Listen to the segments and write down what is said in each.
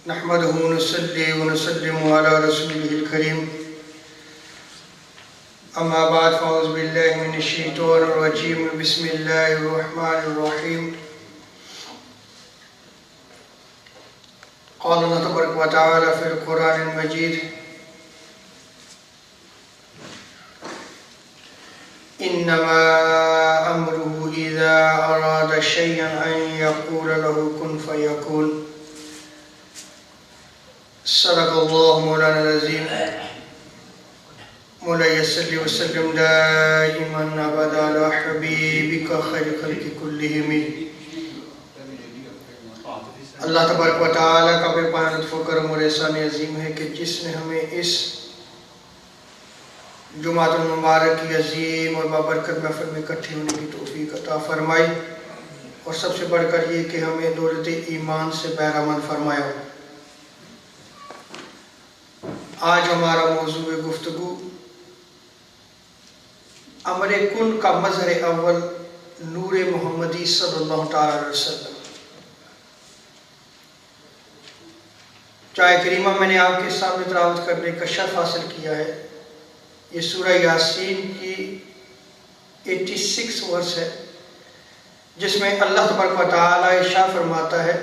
नहमदुहु व नुसल्ली व नुसल्लिमु अला रसूलिहिल करीम। अम्मा बाद फ़अऊज़ु बिल्लाहि मिनश शैतानिर रजीम। बिस्मिल्लाहिर रहमानिर रहीम। क़ाल अल्लाहु तबारक व तआला फ़िल क़ुरआनिल मजीद इन्नमा अम्रुहु इज़ा अरादा शयअन अन यक़ूल लहु कुन फ़यकून। सदक़ल्लाहु मौलाना अज़ीम। मौला सल्लि व सल्लिम दाइमन अबदा अला हबीबिका खैर खल्क़ि कुल्लिहिम। अल्लाह तबारक व तआला का बेपनाह लुत्फ़ व करम और एहसान अज़ीम है कि जिसने हमें इस जुमातुल मुबारक की अज़ीम और बाबरकत महफ़िल में इकट्ठे होने की तौफ़ीक़ अता फ़रमाई और सबसे बढ़कर ये कि हमें दौलत ईमान से बहरामंद फरमाया। आज हमारा मौज़ू गुफ्तगू अमरे कुन का मज़हर अव्वल नूर मोहम्मदी सल्लल्लाहु अलैहि वसल्लम। चाहे करीमा मैंने आपके सामने तिलावत करने का शर्फ हासिल किया है। ये सूरह यासीन की 86 वर्स है, जिसमें अल्लाह तबारक व तआला इरशाद फरमाता है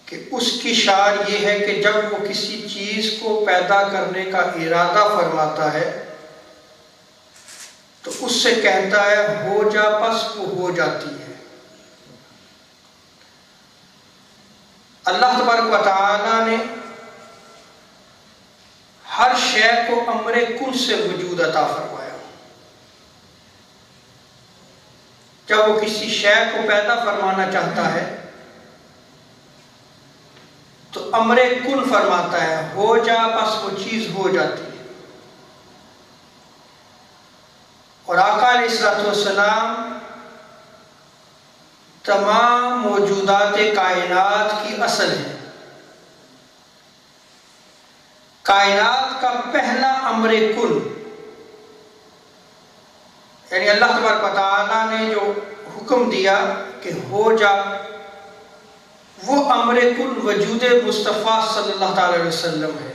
कि उसकी शान ये है कि जब वो किसी चीज़ को पैदा करने का इरादा फरमाता है तो उससे कहता है हो जा, बस वो हो जाती है। अल्लाह तबारक व तआला ने हर शय को अमरे कुन से वजूद अता फरमाया। जब वो किसी शय को पैदा फरमाना चाहता है तो अमरे कुन फरमाता है, हो जा, बस वो चीज हो जाती है। और आका अलैहिस्सलाम तमाम मौजूदात कायनात की असल है। कायनात का पहला अमरे कुन यानी अल्लाह तबारक व तआला ने जो हुक्म दिया कि हो जा, वो अमरे कुन वजूद मुस्तफ़ा सल्लल्लाहु अलैहि वसल्लम है।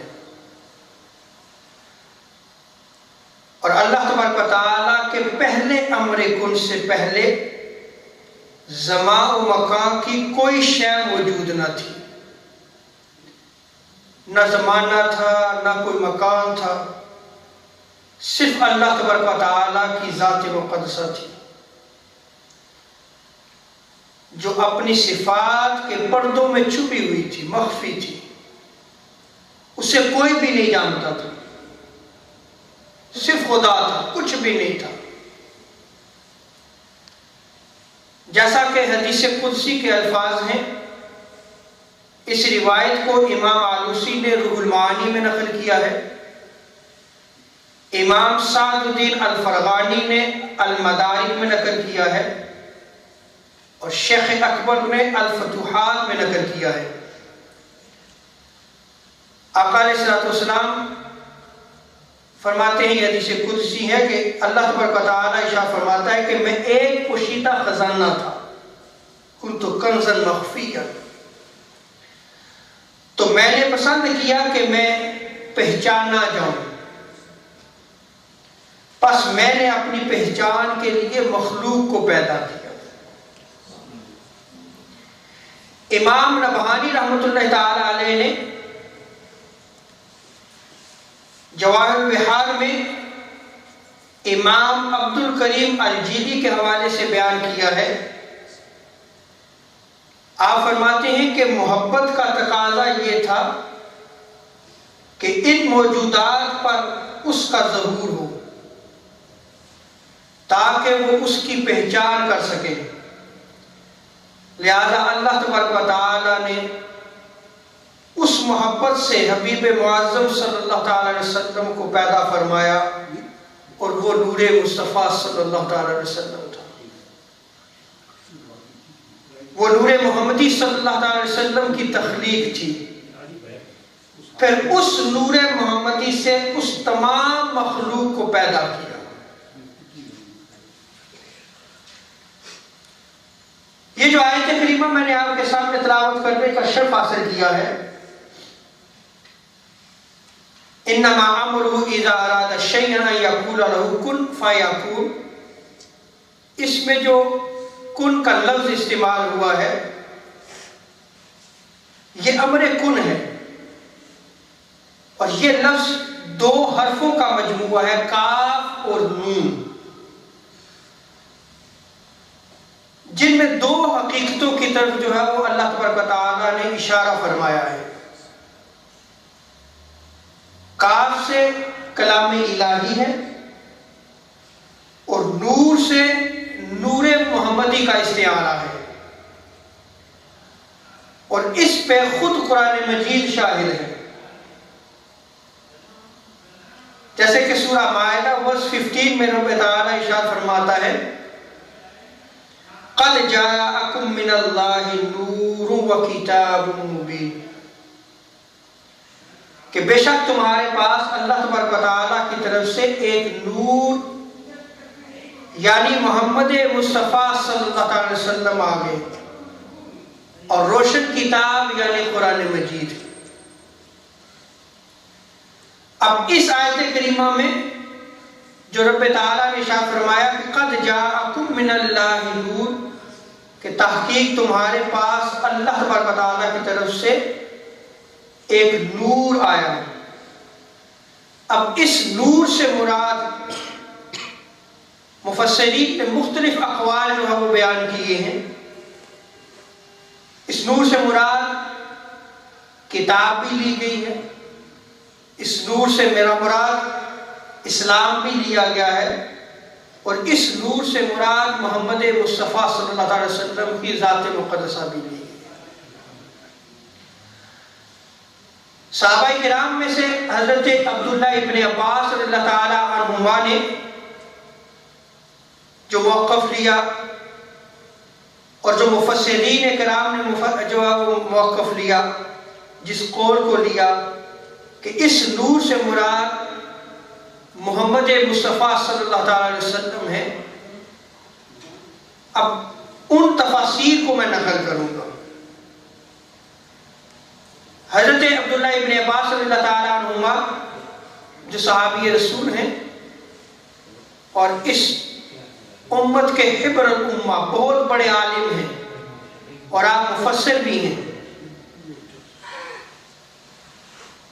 और अल्लाह तबारक व तआला के पहले अमरे कुन से पहले ज़मा व मकान की कोई शय मौजूद न थी। न ज़माना था, न कोई मकान था, सिर्फ अल्लाह तबारक व तआला की ज़ात मुक़द्दसा थी जो अपनी सिफात के पर्दों में छुपी हुई थी, मख्फी थी। उसे कोई भी नहीं जानता था, सिर्फ खुदा था, कुछ भी नहीं था। जैसा कि हदीस कुदसी के अल्फाज हैं, इस रिवायत को इमाम आलूसी ने रूहुल मानी में नकल किया है। इमाम सादुद्दीन अल फरगानी ने अल मदारिक में नकल किया है और शेख अकबर ने अल फतुहात में नकल किया है। आका अलैहिस्सलाम फरमाते हैं, हदीस कुदसी है कि अल्लाह तबारक व तआला इरशाद फरमाता है कि मैं एक पोशीदा खजाना था, कुन्तु कंज़न मख्फिया, तो मैंने पसंद किया कि मैं पहचाना जाऊं, बस मैंने अपनी पहचान के लिए मखलूक को पैदा किया। इमाम नबहानी रहमतुल्लाह तआला अलैह ने जवाहिर बिहार में इमाम अब्दुल करीम अल-जीली के हवाले से बयान किया है। आप फरमाते हैं कि मोहब्बत का तकाजा ये था कि इन मौजूदात पर उसका ज़हूर हो ताकि वो उसकी पहचान कर सके। लिहाजा अल्लाह तबारक व तआला ने उस मोहब्बत से हबीब मुअज़्ज़म सल्लल्लाहु अलैहि वसल्लम को पैदा फरमाया और वो नूरे मुस्तफ़ा सल्लल्लाहु अलैहि वसल्लम था। वो नूरे मोहम्मदी सल्लल्लाहु अलैहि वसल्लम की तख्लीक थी। फिर उस नूरे मोहम्मदी से उस तमाम मखलूक को पैदा किया। ये जो आयत करीमा मैंने आपके सामने तिलावत करने का शर्फ हासिल किया है, इन्नमा अमरुहु इज़ा अरादा शैअन अन यक़ूला लहू कुन फयकून, इसमें जो कुन का लफ्ज इस्तेमाल हुआ है ये अमरे कुन है, और ये लफ्ज दो हरफों का मजमूआ है, काफ और नून, जिनमें दो हकीकतों की तरफ जो है वो अल्लाह तबारक व तआला ने इशारा फरमाया है। काफ से कलाम इलाही है और नूर से नूरे मोहम्मदी का इस्तिआरा है, और इस पे खुद कुरान मजीद शाहिद है। जैसे कि सूरा माइदा वर्स 15 में रब तआला इरशाद फरमाता है, क़द जाअकुम मिनल्लाहि नूरुन व किताबुम मुबीन, कि बेशक तुम्हारे पास अल्लाह तबारक व तआला की तरफ से एक नूर यानी मोहम्मद मुस्तफ़ा सल्लल्लाहु अलैहि वसल्लम आ गए, और रोशन किताब यानी कुरान मजीद। अब इस आयत करीमा में जो रब तआला ने इरशाद फरमाया कि क़द जाअकुम मिनल्लाहि नूर, कि तहकीक तुम्हारे पास अल्लाह तबारक व तआला की तरफ से एक नूर आया। अब इस नूर से मुराद मुफस्सिरीन ने मुख्तलिफ अक़वाल जो है वो बयान किए हैं। इस नूर से मुराद किताब भी ली गई है, इस नूर से मेरा मुराद इस्लाम भी लिया गया है, और इस नूर से मुराद मोहम्मद मुस्तफ़ा सल्लल्लाहु अलैहि वसल्लम की ज़ात मुक़द्दसा भी ली गई है। सहाबाए किराम में से हज़रत अब्दुल्ला इब्न अब्बास रज़ियल्लाहु ताला अन्हुमा ने जो मौक़िफ़ लिया, और जो मुफस्सिरीन किराम ने जो मौक़िफ़ लिया, जिस कौल को लिया कि इस नूर से मुराद मोहम्मद मुस्तफ़ा सल्लल्लाहु अलैहि वसल्लम है, अब उन तफासीर को मैं नकल करूँगा। हज़रत अब्दुल्ला इब्न अब्बास रज़ियल्लाहु ताला अन्हुमा जो सहाबी रसूल हैं और इस उम्मत के हिब्रुल उम्मा, बहुत बड़े आलिम हैं और आप मुफस्सिर भी हैं,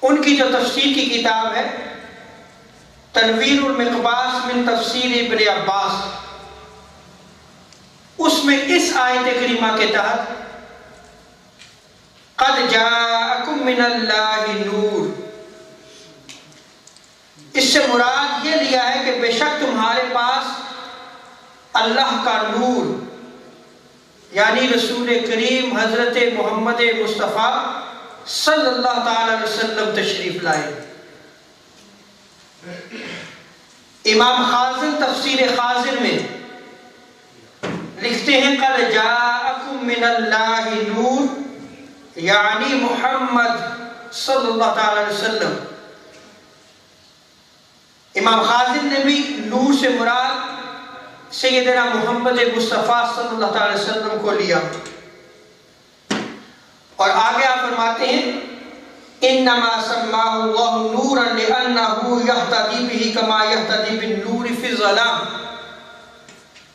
उनकी जो तफसीर की किताब है तनवीरुल मिक़बास मिन तफसीर इब्न अब्बास, उसमें इस आयत करीमा के तहत क़द जाअकुम मिनल्लाहि नूर, इससे मुराद ये लिया है कि बेशक तुम्हारे पास अल्लाह का नूर यानी रसूल करीम हज़रत मोहम्मद मुस्तफ़ा सल्लल्लाहु अलैहि वसल्लम तशरीफ लाए। इमाम खाज़िन तफसीर खाज़िन में लिखते हैं क़द जाअकुम मिनल्लाहि नूर यानी मोहम्मद सल्लल्लाहु अलैहि वसल्लम। इमाम खाज़िन ने भी नूर से मुराद सैयदना मोहम्मद मुस्तफ़ा सल्लल्लाहु अलैहि वसल्लम को लिया, और आगे आप फरमाते हैं इन्नमा सम्माहु अल्लाहु नूरन लिअन्नहु यहतदी बिही कमा यहतदी बिन्नूरि फी ज़लाम,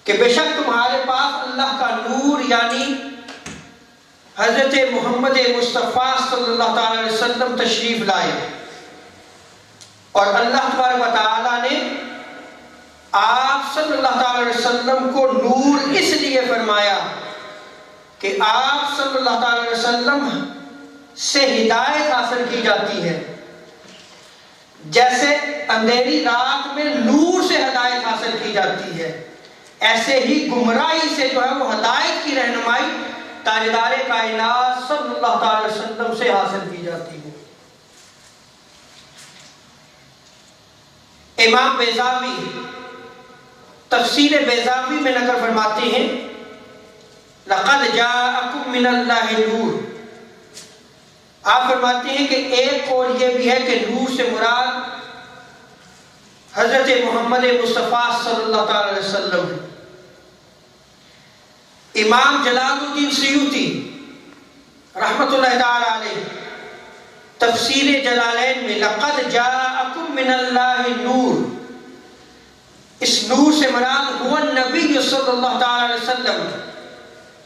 कि बेशक तुम्हारे पास अल्लाह का नूर यानी हज़रत मोहम्मद मुस्तफ़ा सल्लल्लाहु अलैहि वसल्लम तशरीफ लाए, और अल्लाह तबारक व तआला ने आप सल्लल्लाहु अलैहि वसल्लम को नूर इसलिए फरमाया कि आप सल्लल्लाहु अलैहि वसल्लम से हिदायत हासिल की जाती है, जैसे अंधेरी रात में नूर से हिदायत हासिल की जाती है, ऐसे ही गुमराही से जो है वो हिदायत की रहनुमाई ताजदार कायनात सल्लल्लाहु अलैहि वसल्लम से हासिल की जाती है। इमाम बेज़ावी तफसीर बेज़ावी में नकल फरमाते हैं लक़द जाअकुम मिनल्लाहि नूर, आप फरमाते हैं कि एक और ये भी है कि नूर से मुराद हज़रत मोहम्मद मुस्तफ़ा सल्लल्लाहु अलैहि वसल्लम। इमाम जलालुद्दीन सयूती रहमतुल्लाह ताला अलैह तफसीर जलालैन में लक़द जाअकुम मिनल्लाहि नूर, इस नूर से मुराद हुवा नबी सल्लल्लाहु अलैहि वसल्लम,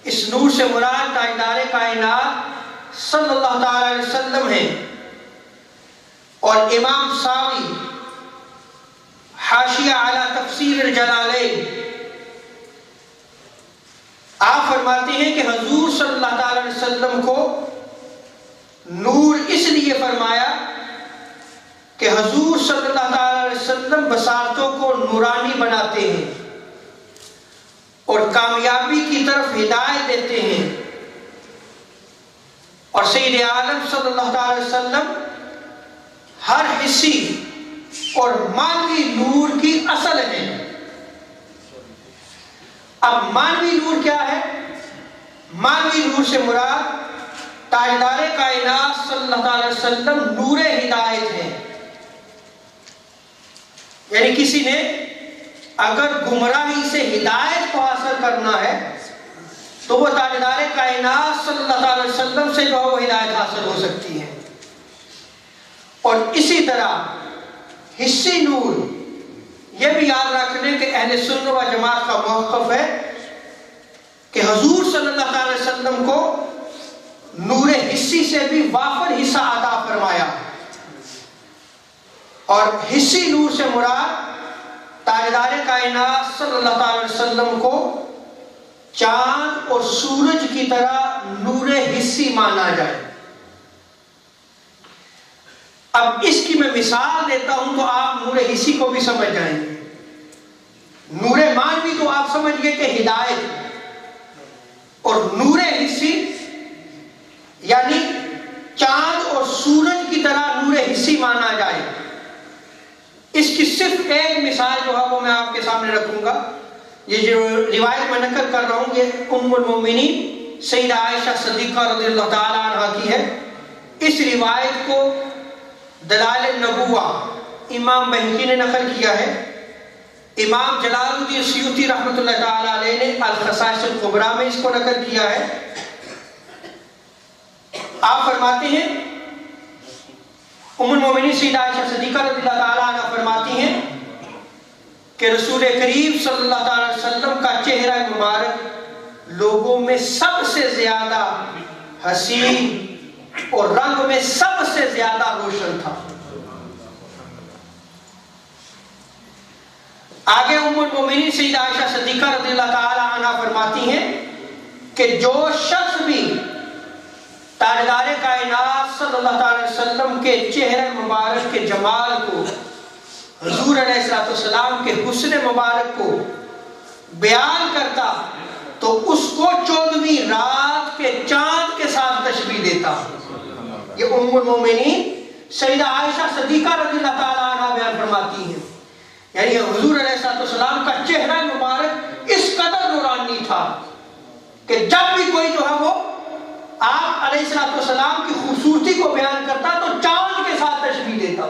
इस नूर से मुराद ताजदार कायनात सल्लल्लाहु अलैहि वसल्लम है। और इमाम सावी हाशिया अला तफसीर जलालैन आप फरमाते हैं कि हुजूर सल्लल्लाहु अलैहि वसल्लम को नूर इसलिए फरमाया कि हुजूर सल्लल्लाहु अलैहि वसल्लम बसारतों को नूरानी बनाते हैं और कामयाबी की तरफ हिदायत देते हैं। और सैयद आलम सल्लल्लाहु अलैहि वसल्लम हर हिस्सी और मानवी नूर की असल है। अब मानवी नूर क्या है? मानवी नूर से मुराद ताजदार कायनात सल्लल्लाहु अलैहि वसल्लम नूर हिदायत है। यानी किसी ने अगर गुमराही से हिदायत को हासिल करना है तो वो ताजदार कायनात सल्लल्लाहु अलैहि वसल्लम से जो है वो हिदायत हासिल हो सकती है। और इसी तरह हिस्सी नूर, यह भी याद रख लें कि अहले सुन्नत व जमात का मौक़िफ़ है कि हुजूर सल्लल्लाहु अलैहि वसल्लम को नूर हिस्सी से भी वाफर हिस्सा अता फरमाया। और हिस्सी नूर से मुराद ताजदार कायनात सल्लल्लाहु अलैहि वसल्लम को चांद और सूरज की तरह नूर हिस्सी माना जाए। अब इसकी मैं मिसाल देता हूं तो आप नूर हिस्सी को भी समझ जाएंगे। नूर मानवी तो आप समझिए कि हिदायत, और नूर हिस्सी यानी चांद और सूरज की तरह नूर हिस्सी माना जाए। इसकी सिर्फ एक मिसाल जो है वो मैं आपके सामने रखूंगा। ये जो रिवायत मैं नकल कर रहा हूं ये उम्मुल मोमिनीन सैयदा आयशा सिद्दीक़ा रज़ियल्लाहु ताला अन्हा की है। इस रिवायत को दलाइल नबुव्वा इमाम बहकी ने नकल किया है। इमाम जलालुद्दीन सयूती रहमतुल्लाह ताला अलैह ने अल-ख़साइस अल-कुबरा में इसको नकल किया है। आप फरमाते हैं, उम्मुल मोमिनीन सैयदा आयशा सिद्दीक़ा रज़ियल्लाहु ताला अन्हा फरमाती हैं कि रसूल करीम सल्लल्लाहु अलैहि वसल्लम का चेहरा मुबारक लोगों में सबसे ज्यादा हसीन और रंग में सबसे ज्यादा रोशन था। आगे उम्मुल मोमिनीन सैयदा आयशा सिद्दीक़ा रज़ियल्लाहु ताला अन्हा फरमाती हैं कि जो शख्स भी ताजदार कायनात सल्लल्लाहु अलैहि वसल्लम के चेहरे मुबारक के जमाल को, हुजूर अलैहिस्सलाम के हुस्न मुबारक को बयान करता तो उसको 14वीं रात के चांद के साथ तशबीह देता। ये उम्मुल मोमिनीन सैयदा आयशा सिद्दीक़ा रज़ियल्लाहु ताला अन्हा बयान फरमाती हैं। यानी हुजूर अलैहिस्सलाम का चेहरा मुबारक इस कदर नूरानी था कि जब भी कोई जो है वो आप अलैहिस्सलाम की खूबसूरती को बयान करता तो चांद के साथ तशबीह देता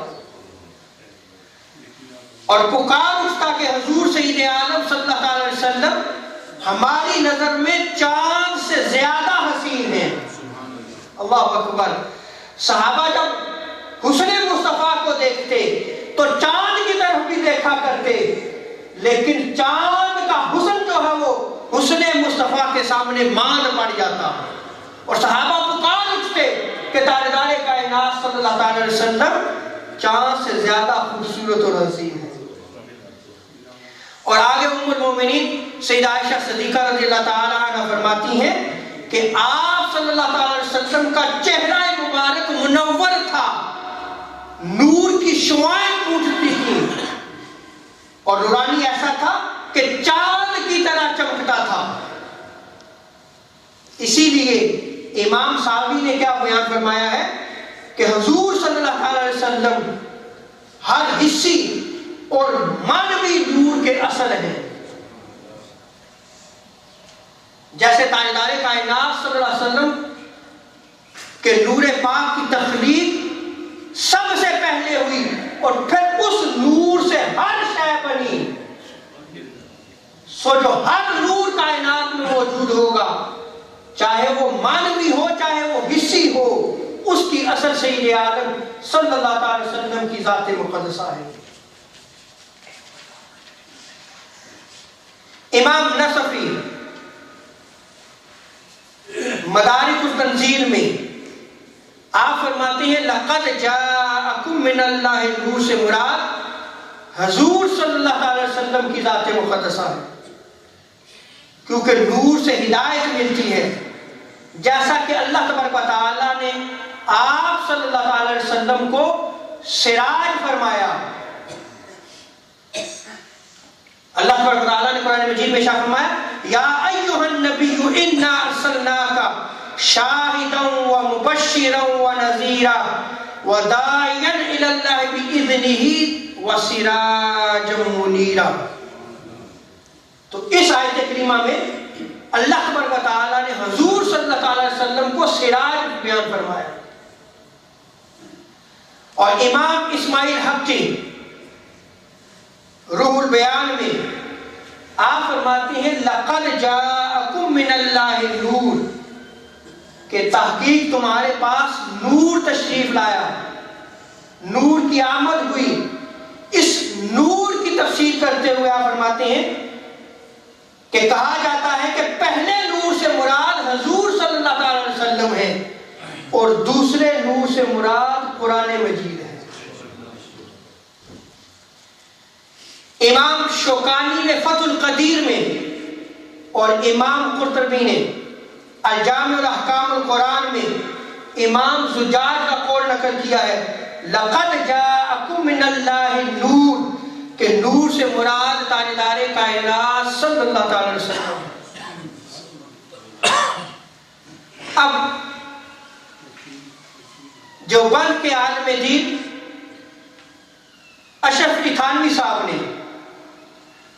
और पुकार उठता कि हुजूर सैयद आलम सल्लल्लाहु अलैहि वसल्लम हमारी नजर में चांद से ज्यादा हसीन है। अल्लाह अकबर। सहाबा जब हुस्न मुस्तफा को देखते तो चांद की तरफ भी देखा करते, लेकिन चांद का हुस्न जो है वो हुस्न मुस्तफा के सामने मान पड़ जाता और सहाबा पुकार उठते कि ताजदार कायनात सल्लल्लाहु अलैहि वसल्लम चांद से ज्यादा खूबसूरत और हसीन है। और आगे उम्मुल मोमिनीन सैयदा आयशा सिद्दीक़ा रज़ियल्लाहु ताला अन्हा फरमाती हैं कि आप सल्लल्लाहु अलैहि वसल्लम का चेहरा मुबारक मुनव्वर था, नूर की शुआएं फूटती थी और नूरानी ऐसा था कि चांद की तरह चमकता था। इसीलिए इमाम सावी ने क्या बयान फरमाया है कि हुजूर सल्लल्लाहु अलैहि वसल्लम हर हिस्सी और मानवी नूर के असल है। जैसे ताजदार कायनात सल्लल्लाहु अलैहि वसल्लम के नूर पाक की तख्लीक सबसे पहले हुई और फिर उस नूर से हर शय बनी। सो जो हर नूर कायनात में मौजूद होगा, चाहे वो मानवी हो चाहे वो हिस्सी हो, उसकी असर सैयद आदम सल्लल्लाहु अलैहि वसल्लम की ज़ात मुक़द्दसा है। इमाम नसफी मदारिकुल तंजील में आप फरमाते हैं, लक़द जाअकुम मिनल्लाहि नूर से मुराद हुज़ूर सल्लल्लाहु अलैहि वसल्लम की ज़ात मुक़द्दसा है, क्योंकि नूर से हिदायत मिलती है। जैसा कि अल्लाह तबारक व तआला ने आप सल्लल्लाहु अलैहि वसल्लम को सिराज फरमाया। अल्लाह तबारक व तआला ने कुरान मजीद में इरशाद फरमाया, या अय्युहन नबिय्यु इन्ना अरसलनाका शाहिदन व मुबश्शिरन व नज़ीरा व दाइयन इलल्लाहि बिइज़निही व सिराजम मुनीरा। तो इस आयत करीमा में अल्लाह तबारक व तआला ने हुज़ूर सल्लल्लाहु अलैहि वसल्लम को सिराज बयान फरमाया। और इमाम इस्माइल हक़ी रूहुल बयान में आप फरमाते हैं, लक़द जाअकुम मिनल्लाहि नूर, के तहकीक तुम्हारे पास नूर तशरीफ लाया, नूर की आमद हुई। इस नूर की तफसीर करते हुए आप फरमाते हैं कि कहा जाता है कि पहले नूर से मुराद हुज़ूर सल्लल्लाहु अलैहि वसल्लम है और दूसरे नूर से मुराद कुरान मजीद है। इमाम शौकानी ने फतुल कदीर में और इमाम कुर्तुबी ने अल जामिउल अहकामुल कुरान में इमाम जुजाज का कौल नकल किया है, लक़द जाअकुम मिनल्लाहि नूर, के नूर से मुराद ताजदार कायनात सल्लल्लाहु अलैहि वसल्लम। अब देवबंद के आलिम दीन अशरफ अली थानवी साहब ने,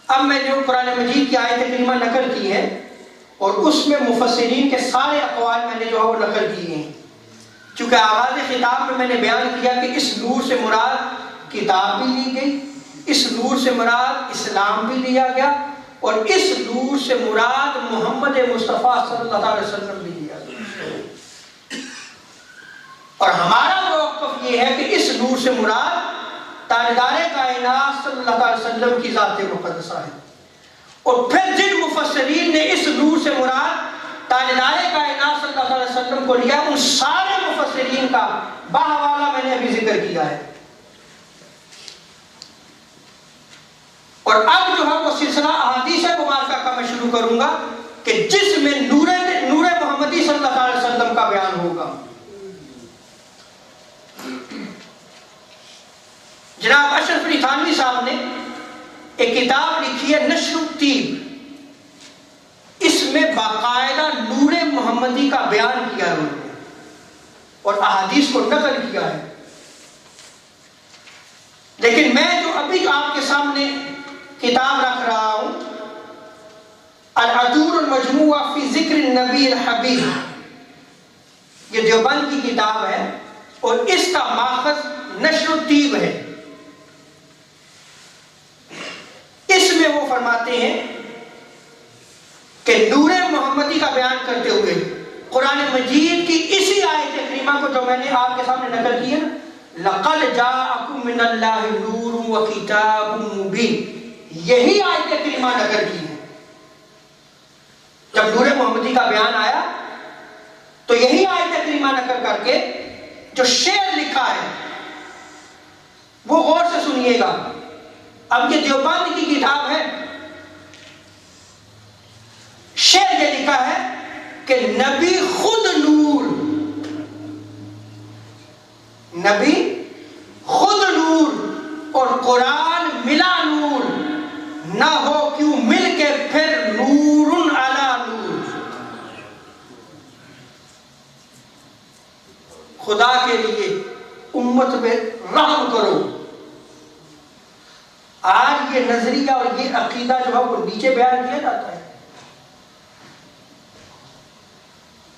अब मैं जो कुरान मजीद की आयत करीमा नकल की है और उसमें मुफस्सिरीन के सारे अक़वाल मैंने जो है वो नकल किए हैं। चूंकि आगाज़ खिताब में मैंने बयान किया कि इस नूर से मुराद किताब भी ली गई, इस नूर से मुराद इस्लाम भी लिया गया और इस नूर से मुराद मोहम्मद मुस्तफ़ा सल्लल्लाहु अलैहि वसल्लम भी लिया गया। और हमारा मौक़िफ़ ये है कि इस नूर से मुराद ताजदार कायनात सल्लल्लाहु अलैहि वसल्लम की ज़ात मुक़द्दसा है। और फिर जिन मुफस्सिरीन ने इस नूर से मुराद ताजदार कायनात सल्लल्लाहु अलैहि वसल्लम को लिया, उन सारे मुफस्सिरीन का बाहवाला मैंने अभी जिक्र किया है। और अब जो है वो सिलसिला अहादीस मुबारका का मैं शुरू करूंगा कि जिसमें नूरे मोहम्मदी सल्लल्लाहु अलैहि वसल्लम का बयान होगा। जनाब अशरफ अली थानवी साहब ने एक किताब लिखी है नश्रुत्तीब, इसमें बाकायदा नूरे मोहम्मदी का बयान किया है उन्होंने और अहादीस को नकल किया है। लेकिन मैं जो अभी आपके सामने किताब रख रहा हूं, अल-अतूरुल मजमूआ फी ज़िक्र नबी हबीब, ये देवबंद की किताब है और इसका माखज़ नश्रुत्तीब है। इसमें वो फरमाते हैं कि नूरे मोहम्मदी का बयान करते हुए कुरान मजीद की इसी आयत करीमा को जो मैंने आपके सामने नकल की है, लक़द जाअकुम मिनल्लाहि नूरुन व किताबुम मुबीन, यही आयत करीमा नकल की है। जब नूरे मोहम्मदी का बयान आया तो यही आयत करीमा नकल करके जो शेर लिखा है वो गौर से सुनिएगा। अब ये देवबंद की किताब है, शेर ये लिखा है कि नबी खुद नूर, नबी खुद नूर और कुरान मिला नूर, ना हो क्यों मिल के फिर नूरुन अला नूर। खुदा के लिए उम्मत पे रहम करो। आज ये नजरिया और ये अकीदा जो है वो नीचे बयान किया जाता है।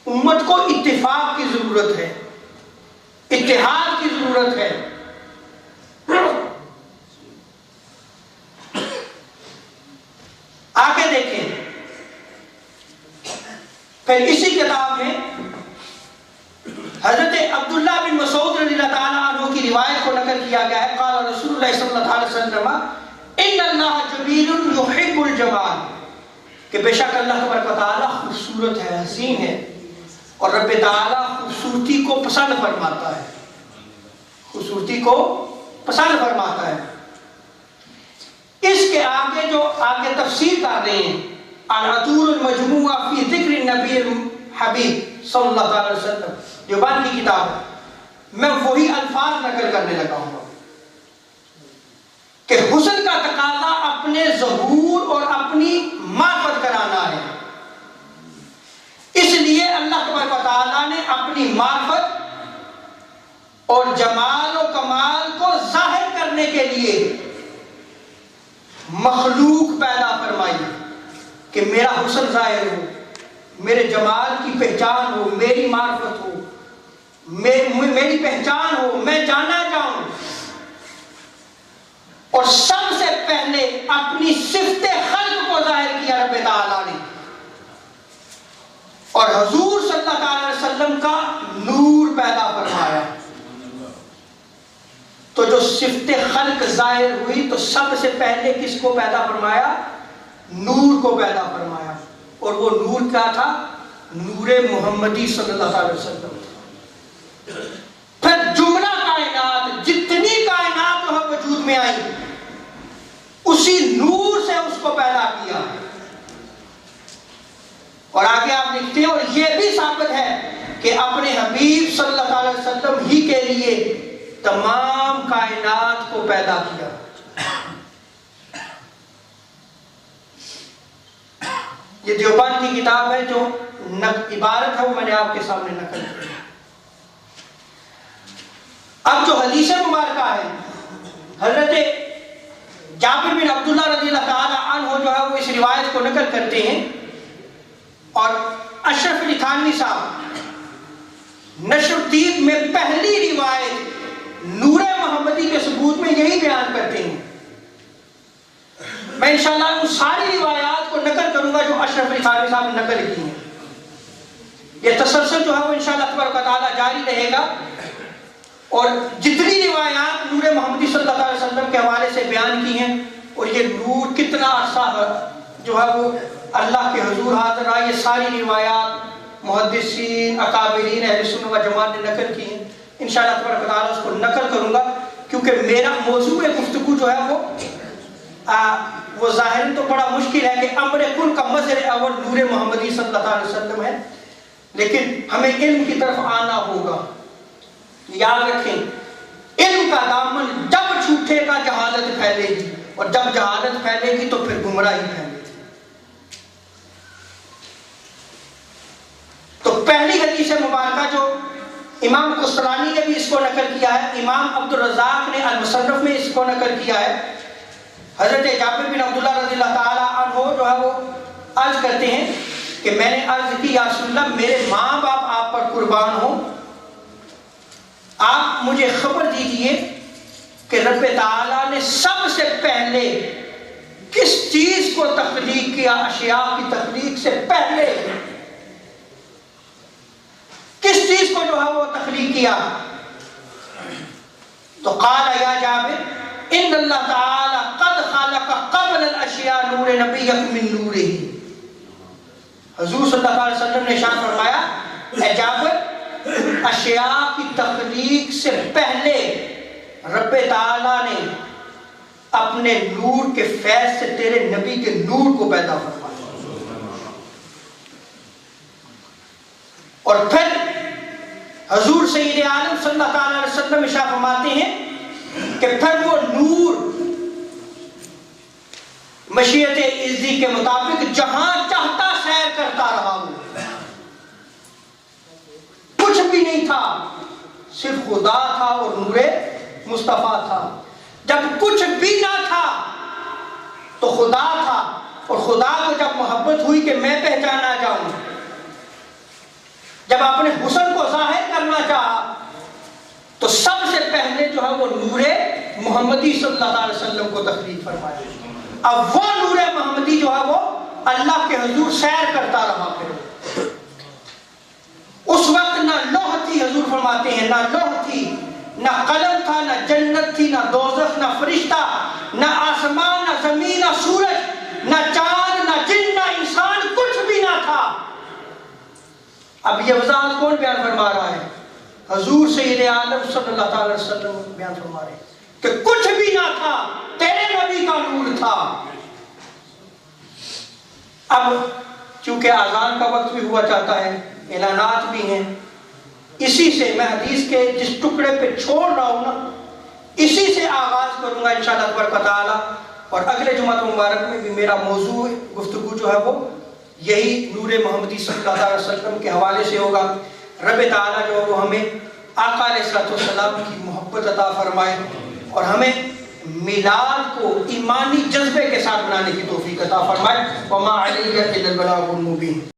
उम्मत को इत्तिफाक की जरूरत है, इत्तेहाद की जरूरत है। आके फिर इसी किताब में हजरत अब्दुल्ला बिन मसूद रज़ियल्लाहु ताला अन्हु की रिवायत को नकल किया गया है, क़ाल रसूलुल्लाह सल्लल्लाहु अलैहि वसल्लम इन्नल्लाह जमीलुन युहिब्बुल जमाल, कि बेशक अल्लाह तबारक व तआला खूबसूरत है, हसीन है, और रब ताला खूबसूरती को पसंद फरमाता है, खूबसूरती को पसंद फरमाता है। इसके आगे जो आगे तफसीर कर रहे हैं, अल-अतूरुल मजमूआ फी ज़िक्र नबी हबीब सल्लल्लाहु अलैहि वसल्लम, देवबंद की किताब है, मैं वही अल्फाज नकल करने लगा हूं कि हुस्न का तकाजा अपने ज़हूर और अपनी मार्फत कराना है। इसलिए अल्लाह तबारक व तआला ने अपनी मार्फत और जमाल और कमाल को जाहिर करने के लिए मखलूक पैदा फरमाई कि मेरा हुस्न जाहिर हो, मेरे जमाल की पहचान हो, मेरी मार्फत हो, मेरी पहचान हो, मैं जाना जाऊं। और सबसे पहले अपनी सिफ्ते खल्क को जाहिर किया रब ताला ने, और हुजूर सल्लल्लाहु अलैहि वसल्लम का नूर पैदा फरमाया। तो जो सिफ्ते खल्क जाहिर हुई तो सबसे पहले किसको पैदा फरमाया? नूर को पैदा फरमाया। और वो नूर क्या था? नूरे मोहम्मदी सल्लल्लाहु अलैहि वसल्लम। फिर जुमला कायनात, जितनी कायनात वहां वजूद में आई, उसी नूर से उसको पैदा किया। और आगे आप लिखते हैं, और यह भी साबित है कि अपने हबीब सल्लल्लाहु अलैहि वसल्लम ही के लिए तमाम कायनात को पैदा किया। ये देवबंद की किताब है, जो इबारत है वो मैंने आपके सामने नकल की। अब जो हदीस मुबारका है, हजरत जाबिर बिन अब्दुल्लाह रज़ियल्लाहु ताला अन्हु जो है वो इस रिवायत को नकल करते हैं, और अशरफ अली थानवी साहब नशरुद्दीन में पहली रिवायत नूरे मोहम्मदी के सबूत में यही बयान करते हैं। मैं इंशाअल्लाह उन सारी रिवायात को नकल करूंगा जो अशरफ अली थानवी साहब ने नकल की हैं। ये तसलसल जो है वो इंशाअल्लाह तबारक व तआला जारी रहेगा, और जितनी रिवायात नूरे मोहम्मदी सल्लल्लाहु अलैहि वसल्लम के हवाले से बयान की हैं, और ये नूर कितना अरसा जो है वो अल्लाह के हुजूर हाजिर रहा, ये सारी रिवायात मुहद्दिसीन अकाबिरीन अहले सुन्नत व जमात ने नकल की हैं। इंशाअल्लाह तबारक व तआला उसको नकल करूंगा, क्योंकि मेरा मौजूए गुफ्तगू जो है वो ज़ाहिरन तो बड़ा मुश्किल है कि अम्र कुल का मज़हर अव्वल नूरे मोहम्मदी सल्लल्लाहु अलैहि वसल्लम है, लेकिन हमें इल्म की तरफ आना होगा। याद रखें, इल्म का दामन जब छूटेगा जहालत फैलेगी, और जब जहालत फैलेगी तो फिर गुमराही फैलेगी। तो पहली हदीस मुबारका जो इमाम कुस्तलानी ने भी इसको नकल किया है, इमाम अब्दुल रज़्ज़ाक़ ने अल-मुसन्नफ़ में इसको नकल किया है। हज़रत जाबिर बिन अब्दुल्लाह रज़ियल्लाहु ताला अन्हु जो है वो अर्ज करते हैं कि मैंने अर्ज की, या रसूलल्लाह, मेरे माँ बाप आप पर कुर्बान हो, आप मुझे खबर दीजिए कि रब ताला ने सबसे पहले किस चीज को तख्लीक किया? अशिया की तख्लीक से पहले किस चीज को जो है वो तख्लीक किया? तो क़ाल या जाबिर इन्नल्लाह ताला क़द ख़लक़ क़ब्ल अल-अशिया नूर नबिय्यक मिन नूरिही। हुज़ूर सल्लल्लाहु अलैहि वसल्लम ने इरशाद फरमाया, ए जाबिर, अशिया की तख्लीक से पहले रब ताला ने अपने नूर के फैज़ से तेरे नबी के नूर को पैदा फरमाया। और फिर हुज़ूर सय्यद आलम सल्लल्लाहु अलैहि वसल्लम इरशाद फरमाते हैं कि फिर वो नूर मशीयत इज़्ज़ी के मुताबिक जहां चाहता सैर करता रहा। वो कुछ भी नहीं था, सिर्फ खुदा था और नूरे मुस्तफा था। जब कुछ भी ना था तो खुदा था, और खुदा को जब मोहब्बत हुई कि मैं पहचाना जाऊं, जब अपने हुस्न को जाहिर करना चाहा, तो सबसे पहले जो है वो नूरे मोहम्मदी सल्लल्लाहु अलैहि वसल्लम को तख्लीक फरमाया। अब वो नूरे मोहम्मदी जो है वो अल्लाह के हुजूर सैर करता रहा। फिर फरमाते हैं ना लौह थी, ना कलम था, ना जन्नत थी, ना दोज़ख, ना फरिश्ता, ना आसमान, ना जमीन, ना सूरज, ना चांद, ना जिन, ना इंसान, कुछ भी ना था। अब ये वजाहत कौन बयान फरमा रहा है? हजूर सैयद आलम सल्लल्लाहु अलैहि वसल्लम बयान फरमा रहे हैं कि कुछ भी ना था, तेरे नबी का नूर था। अब चूंकि आजान का वक्त भी हुआ चाहता है, ऐलानात भी हैं, इसी से मैं हदीस के जिस टुकड़े पे छोड़ रहा हूं ना, इसी से आगाज करूंगा इंशाअल्लाह तबारक व तआला। और अगले जुम्मत मुबारक में भी मेरा मौजू गुफ्तगू जो है वो यही नूरे मोहम्मदी सल्लल्लाहु अलैहि वसल्लम के हवाले से होगा। रब ताला जो है वो हमें आका अलैहिस्सलाम की मोहब्बत अता फरमाए और हमें मिलाद को ईमानी जज्बे के साथ बनाने की तौफीक अता फरमाए। वमा अलैना इल्लल बलागुल मुबीन।